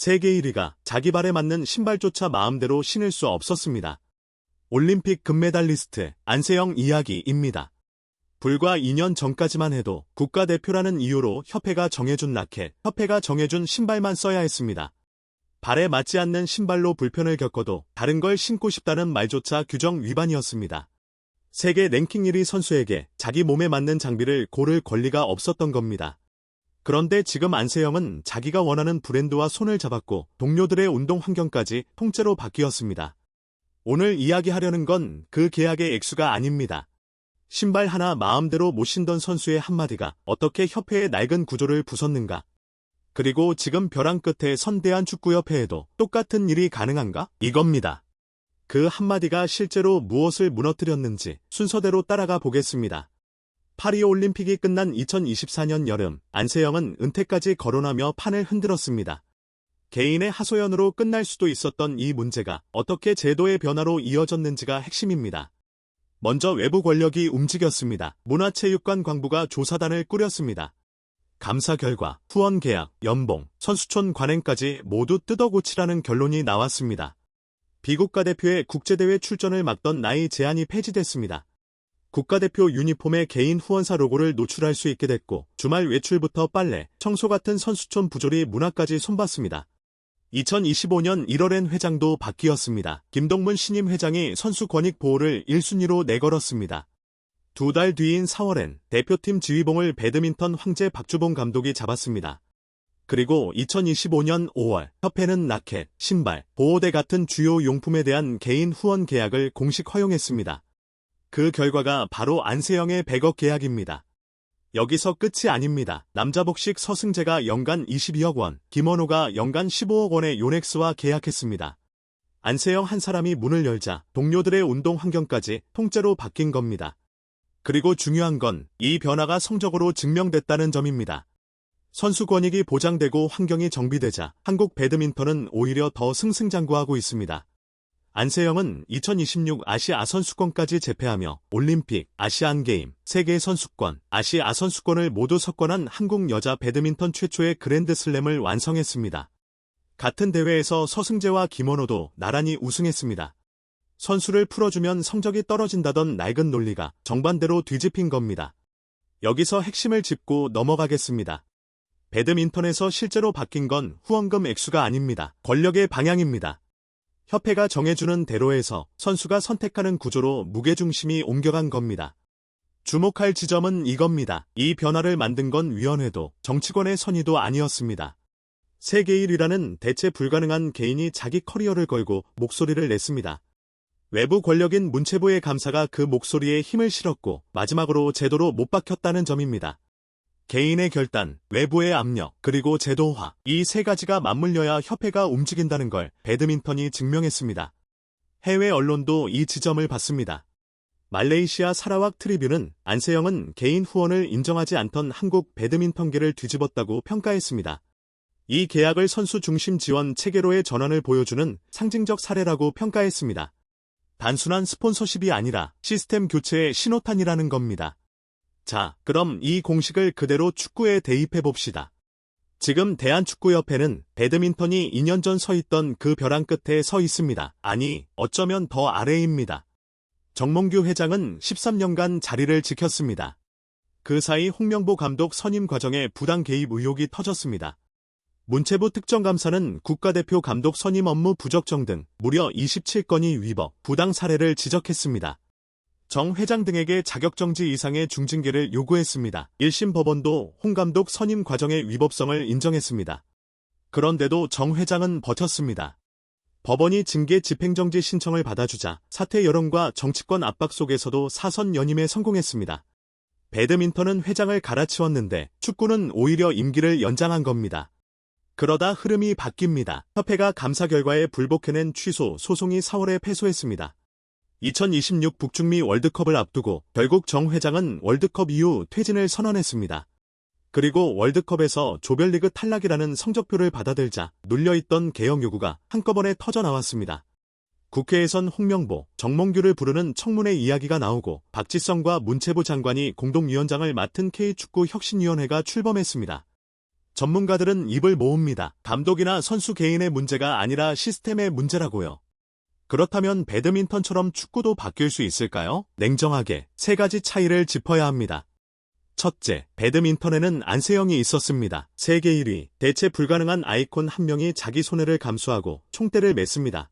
세계 1위가 자기 발에 맞는 신발조차 마음대로 신을 수 없었습니다. 올림픽 금메달리스트 안세영 이야기입니다. 불과 2년 전까지만 해도 국가대표라는 이유로 협회가 정해준 라켓, 협회가 정해준 신발만 써야 했습니다. 발에 맞지 않는 신발로 불편을 겪어도 다른 걸 신고 싶다는 말조차 규정 위반이었습니다. 세계 랭킹 1위 선수에게 자기 몸에 맞는 장비를 고를 권리가 없었던 겁니다. 그런데 지금 안세영은 자기가 원하는 브랜드와 손을 잡았고 동료들의 운동 환경까지 통째로 바뀌었습니다. 오늘 이야기하려는 건 그 계약의 액수가 아닙니다. 신발 하나 마음대로 못 신던 선수의 한마디가 어떻게 협회의 낡은 구조를 부쉈는가? 그리고 지금 벼랑 끝에 선 대한축구협회에도 똑같은 일이 가능한가? 이겁니다. 그 한마디가 실제로 무엇을 무너뜨렸는지 순서대로 따라가 보겠습니다. 파리올림픽이 끝난 2024년 여름, 안세영은 은퇴까지 거론하며 판을 흔들었습니다. 개인의 하소연으로 끝날 수도 있었던 이 문제가 어떻게 제도의 변화로 이어졌는지가 핵심입니다. 먼저 외부 권력이 움직였습니다. 문화체육관광부가 조사단을 꾸렸습니다. 감사 결과 후원 계약, 연봉, 선수촌 관행까지 모두 뜯어고치라는 결론이 나왔습니다. 비국가대표의 국제대회 출전을 막던 나이 제한이 폐지됐습니다. 국가대표 유니폼에 개인 후원사 로고를 노출할 수 있게 됐고 주말 외출부터 빨래, 청소 같은 선수촌 부조리 문화까지 손봤습니다. 2025년 1월엔 회장도 바뀌었습니다. 김동문 신임 회장이 선수 권익 보호를 1순위로 내걸었습니다. 2달 뒤인 4월엔 대표팀 지휘봉을 배드민턴 황제 박주봉 감독이 잡았습니다. 그리고 2025년 5월 협회는 라켓, 신발, 보호대 같은 주요 용품에 대한 개인 후원 계약을 공식 허용했습니다. 그 결과가 바로 안세영의 100억 계약입니다. 여기서 끝이 아닙니다. 남자 복식 서승재가 연간 22억 원, 김원호가 연간 15억 원의 요넥스와 계약했습니다. 안세영 한 사람이 문을 열자 동료들의 운동 환경까지 통째로 바뀐 겁니다. 그리고 중요한 건 이 변화가 성적으로 증명됐다는 점입니다. 선수 권익이 보장되고 환경이 정비되자 한국 배드민턴은 오히려 더 승승장구하고 있습니다. 안세영은 2026 아시아 선수권까지 제패하며 올림픽, 아시안게임, 세계선수권, 아시아 선수권을 모두 석권한 한국 여자 배드민턴 최초의 그랜드슬램을 완성했습니다. 같은 대회에서 서승재와 김원호도 나란히 우승했습니다. 선수를 풀어주면 성적이 떨어진다던 낡은 논리가 정반대로 뒤집힌 겁니다. 여기서 핵심을 짚고 넘어가겠습니다. 배드민턴에서 실제로 바뀐 건 후원금 액수가 아닙니다. 권력의 방향입니다. 협회가 정해주는 대로에서 선수가 선택하는 구조로 무게중심이 옮겨간 겁니다. 주목할 지점은 이겁니다. 이 변화를 만든 건 위원회도 정치권의 선의도 아니었습니다. 세계 1위라는 대체 불가능한 개인이 자기 커리어를 걸고 목소리를 냈습니다. 외부 권력인 문체부의 감사가 그 목소리에 힘을 실었고 마지막으로 제도로 못 박혔다는 점입니다. 개인의 결단, 외부의 압력, 그리고 제도화, 이 세 가지가 맞물려야 협회가 움직인다는 걸 배드민턴이 증명했습니다. 해외 언론도 이 지점을 봤습니다. 말레이시아 사라왁 트리뷴은 안세영은 개인 후원을 인정하지 않던 한국 배드민턴계를 뒤집었다고 평가했습니다. 이 계약을 선수 중심 지원 체계로의 전환을 보여주는 상징적 사례라고 평가했습니다. 단순한 스폰서십이 아니라 시스템 교체의 신호탄이라는 겁니다. 자, 그럼 이 공식을 그대로 축구에 대입해봅시다. 지금 대한축구협회는 배드민턴이 2년 전 서 있던 그 벼랑 끝에 서 있습니다. 아니, 어쩌면 더 아래입니다. 정몽규 회장은 13년간 자리를 지켰습니다. 그 사이 홍명보 감독 선임 과정에 부당 개입 의혹이 터졌습니다. 문체부 특정감사는 국가대표 감독 선임 업무 부적정 등 무려 27건의 위법, 부당 사례를 지적했습니다. 정 회장 등에게 자격정지 이상의 중징계를 요구했습니다. 1심 법원도 홍 감독 선임 과정의 위법성을 인정했습니다. 그런데도 정 회장은 버텼습니다. 법원이 징계 집행정지 신청을 받아주자 사퇴 여론과 정치권 압박 속에서도 사선 연임에 성공했습니다. 배드민턴은 회장을 갈아치웠는데 축구는 오히려 임기를 연장한 겁니다. 그러다 흐름이 바뀝니다. 협회가 감사 결과에 불복해낸 취소 소송이 4월에 패소했습니다. 2026 북중미 월드컵을 앞두고 결국 정 회장은 월드컵 이후 퇴진을 선언했습니다. 그리고 월드컵에서 조별리그 탈락이라는 성적표를 받아들자 눌려있던 개혁 요구가 한꺼번에 터져나왔습니다. 국회에선 홍명보, 정몽규를 부르는 청문회 이야기가 나오고 박지성과 문체부 장관이 공동위원장을 맡은 K축구 혁신위원회가 출범했습니다. 전문가들은 입을 모읍니다. 감독이나 선수 개인의 문제가 아니라 시스템의 문제라고요. 그렇다면 배드민턴처럼 축구도 바뀔 수 있을까요? 냉정하게 세 가지 차이를 짚어야 합니다. 첫째, 배드민턴에는 안세영이 있었습니다. 세계 1위, 대체 불가능한 아이콘 한 명이 자기 손해를 감수하고 총대를 맸습니다.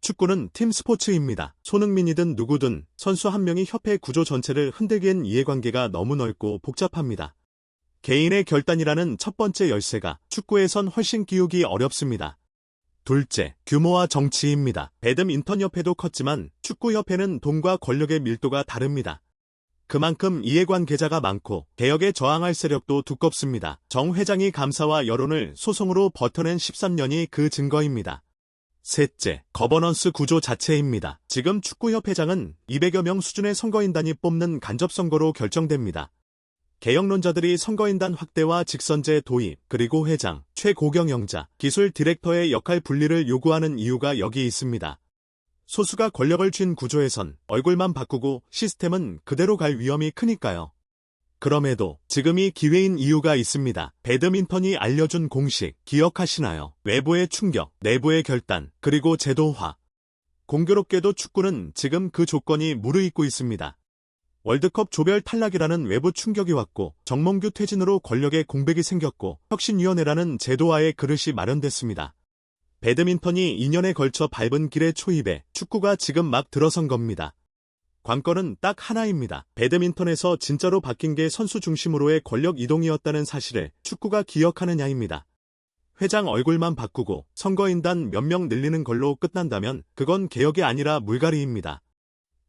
축구는 팀 스포츠입니다. 손흥민이든 누구든 선수 한 명이 협회 구조 전체를 흔들기엔 이해관계가 너무 넓고 복잡합니다. 개인의 결단이라는 첫 번째 열쇠가 축구에선 훨씬 끼우기 어렵습니다. 둘째, 규모와 정치입니다. 배드민턴협회도 컸지만 축구협회는 돈과 권력의 밀도가 다릅니다. 그만큼 이해관계자가 많고 개혁에 저항할 세력도 두껍습니다. 정 회장이 감사와 여론을 소송으로 버텨낸 13년이 그 증거입니다. 셋째, 거버넌스 구조 자체입니다. 지금 축구협회장은 200여 명 수준의 선거인단이 뽑는 간접선거로 결정됩니다. 개혁론자들이 선거인단 확대와 직선제 도입, 그리고 회장, 최고경영자, 기술 디렉터의 역할 분리를 요구하는 이유가 여기 있습니다. 소수가 권력을 쥔 구조에선 얼굴만 바꾸고 시스템은 그대로 갈 위험이 크니까요. 그럼에도 지금이 기회인 이유가 있습니다. 배드민턴이 알려준 공식 기억하시나요? 외부의 충격, 내부의 결단, 그리고 제도화. 공교롭게도 축구는 지금 그 조건이 무르익고 있습니다. 월드컵 조별 탈락이라는 외부 충격이 왔고 정몽규 퇴진으로 권력의 공백이 생겼고 혁신위원회라는 제도화의 그릇이 마련됐습니다. 배드민턴이 2년에 걸쳐 밟은 길의 초입에 축구가 지금 막 들어선 겁니다. 관건은 딱 하나입니다. 배드민턴에서 진짜로 바뀐 게 선수 중심으로의 권력 이동이었다는 사실을 축구가 기억하느냐입니다. 회장 얼굴만 바꾸고 선거인단 몇 명 늘리는 걸로 끝난다면 그건 개혁이 아니라 물갈이입니다.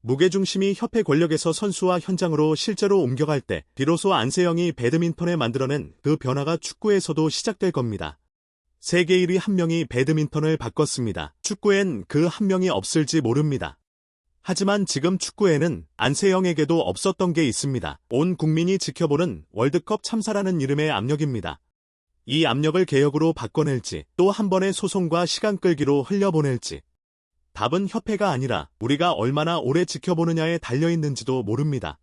무게중심이 협회 권력에서 선수와 현장으로 실제로 옮겨갈 때 비로소 안세영이 배드민턴에 만들어낸 그 변화가 축구에서도 시작될 겁니다. 세계 1위 한 명이 배드민턴을 바꿨습니다. 축구엔 그 한 명이 없을지 모릅니다. 하지만 지금 축구에는 안세영에게도 없었던 게 있습니다. 온 국민이 지켜보는 월드컵 참사라는 이름의 압력입니다. 이 압력을 개혁으로 바꿔낼지 또 한 번의 소송과 시간 끌기로 흘려보낼지 답은 협회가 아니라 우리가 얼마나 오래 지켜보느냐에 달려있는지도 모릅니다.